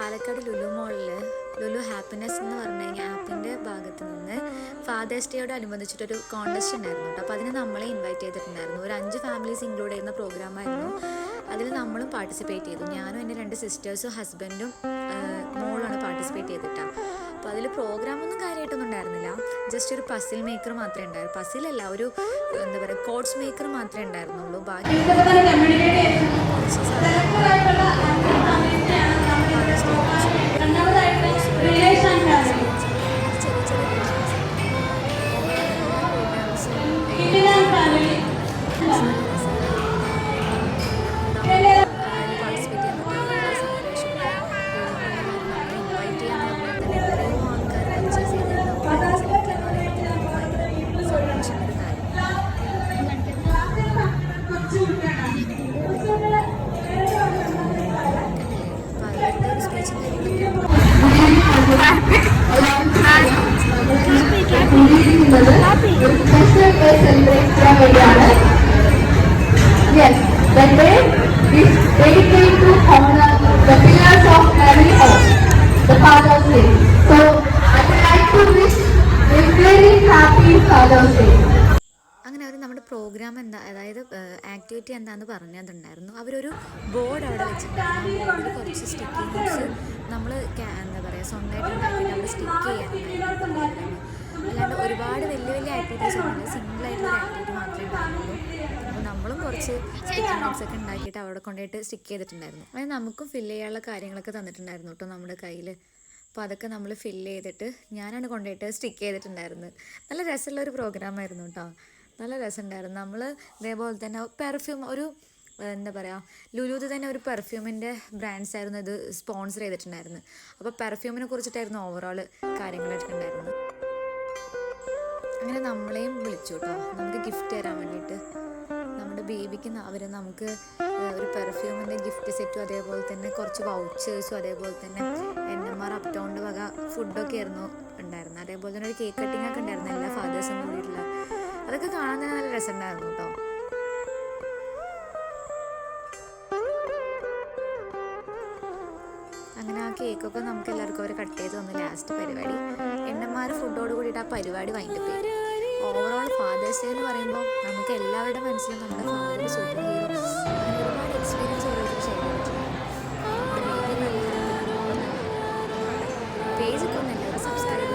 പാലക്കാട് ലുലു മോളിൽ ലുലു ഹാപ്പിനെസ് എന്ന് പറഞ്ഞു കഴിഞ്ഞാൽ ആപ്പിൻ്റെ ഭാഗത്ത് നിന്ന് ഫാദേഴ്സ് ഡേയോട് അനുബന്ധിച്ചിട്ടൊരു കോൺടെസ്റ്റ് ഉണ്ടായിരുന്നു കേട്ടോ. അപ്പോൾ അതിന് നമ്മളെ ഇൻവൈറ്റ് ചെയ്തിട്ടുണ്ടായിരുന്നു. ഒരു 5 ഫാമിലീസ് ഇൻക്ലൂഡ് ചെയ്യുന്ന പ്രോഗ്രാമായിരുന്നു. അതിൽ നമ്മളും പാർട്ടിസിപ്പേറ്റ് ചെയ്തു. ഞാനും എൻ്റെ 2 സിസ്റ്റേഴ്സും ഹസ്ബൻഡും മോളാണ് പാർട്ടിസിപ്പേറ്റ് ചെയ്തിട്ടാണ്. അപ്പോൾ അതിൽ പ്രോഗ്രാമൊന്നും കാര്യമായിട്ടൊന്നും ഉണ്ടായിരുന്നില്ല. ജസ്റ്റ് ഒരു പസിൽ മേക്കർ മാത്രമേ ഉണ്ടായിരുന്നു. പസിലല്ല, ഒരു എന്താ പറയുക കോഡ്സ് മേക്കർ മാത്രമേ ഉണ്ടായിരുന്നുള്ളൂ. ബാക്കി Yes, the day is dedicated to honor the pillars of family home, the Father's Day. So, I would like to wish a very happy Father's Day. അങ്ങനെ അവർ നമ്മുടെ പ്രോഗ്രാം അതായത് ആക്ടിവിറ്റി എന്താണെന്ന് പറഞ്ഞിട്ടുണ്ടായിരുന്നു. അവരൊരു ബോർഡ് അവിടെ വെച്ചിട്ടുണ്ടായിരുന്നു. ആ ബോർഡിൽ കുറച്ച് സ്റ്റിക്കിംഗ് നോട്ട്സ് നമ്മൾ എന്താ പറയുക സ്വന്തമായിട്ട് ഉണ്ടാക്കിയിട്ട് അവിടെ സ്റ്റിക്ക് ചെയ്യാനുണ്ടായിരുന്നു. അല്ലാണ്ട് ഒരുപാട് വലിയ വലിയ ആക്ടിവിറ്റീസ് ഒന്നുമില്ല, സിമ്പിളായിട്ടുള്ള ആക്ടിവിറ്റി മാത്രമേ ഉണ്ടായിരുന്നുള്ളൂ. അപ്പോൾ നമ്മളും കുറച്ച് സ്റ്റിക്കിംഗ് നോട്ട്സ് ഒക്കെ ഉണ്ടാക്കിയിട്ട് അവിടെ കൊണ്ടുപോയിട്ട് സ്റ്റിക്ക് ചെയ്തിട്ടുണ്ടായിരുന്നു. അത് നമുക്കും ഫില്ല് ചെയ്യാനുള്ള കാര്യങ്ങളൊക്കെ തന്നിട്ടുണ്ടായിരുന്നു കേട്ടോ നമ്മുടെ കയ്യിൽ. അപ്പോൾ അതൊക്കെ നമ്മൾ ഫില്ല് ചെയ്തിട്ട് ഞാനാണ് കൊണ്ടുപോയിട്ട് സ്റ്റിക്ക് ചെയ്തിട്ടുണ്ടായിരുന്നത്. നല്ല രസമുള്ളൊരു പ്രോഗ്രാമായിരുന്നു കേട്ടോ. നല്ല രസമുണ്ടായിരുന്നു. നമ്മൾ ഇതേപോലെ തന്നെ പെർഫ്യൂം ഒരു എന്താ പറയുക ലുലുവിൽ തന്നെ ഒരു പെർഫ്യൂമിൻ്റെ ബ്രാൻഡ്സ് ആയിരുന്നു ഇത് സ്പോൺസർ ചെയ്തിട്ടുണ്ടായിരുന്നു. അപ്പോൾ പെർഫ്യൂമിനെ കുറിച്ചിട്ടായിരുന്നു ഓവറോൾ കാര്യങ്ങളൊക്കെ ഉണ്ടായിരുന്നത്. അങ്ങനെ നമ്മളെയും വിളിച്ചു കേട്ടോ നമുക്ക് ഗിഫ്റ്റ് തരാൻ വേണ്ടിയിട്ട്. നമ്മുടെ ബേബിക്ക് അവർ നമുക്ക് ഒരു പെർഫ്യൂമിൻ്റെ ഗിഫ്റ്റ് സെറ്റും അതേപോലെ തന്നെ കുറച്ച് വൗച്ചേഴ്സും അതേപോലെ തന്നെ NMR അപ്ടൗണിൻ്റെ വക ഫുഡൊക്കെ ആയിരുന്നു ഉണ്ടായിരുന്നത്. അതേപോലെ തന്നെ ഒരു കേക്ക് കട്ടിങ് ഒക്കെ ഉണ്ടായിരുന്നു എല്ലാ ഫാദേഴ്സും കൂടിയിട്ടുള്ള. അതൊക്കെ കാണാൻ തന്നെ നല്ല രസമുണ്ടായിരുന്നു കേട്ടോ. അങ്ങനെ ആ കേക്കൊക്കെ നമുക്ക് എല്ലാവർക്കും അവർ കട്ട് ചെയ്ത് തന്നു. ലാസ്റ്റ് പരിപാടി NMR ഫുഡോട് കൂടിയിട്ട് ആ പരിപാടി വൈൻഡപ്പ് ചെയ്തു. ഓവറോൾ ഫാദേഴ്സ് ഡേ എന്ന് പറയുമ്പോൾ നമുക്ക് എല്ലാവരുടെ മനസ്സിലും നമ്മുടെ ഫാദർ സൂപ്പർ ഹീറോ അങ്ങനെ ഒരുപാട് എക്സ്പീരിയൻസ് ഓരോരുത്തർ ഷെയർ ചെയ്തിട്ടുണ്ട്. പേജൊക്കെ ഒന്ന് എല്ലാവരും സബ്സ്ക്രൈബ്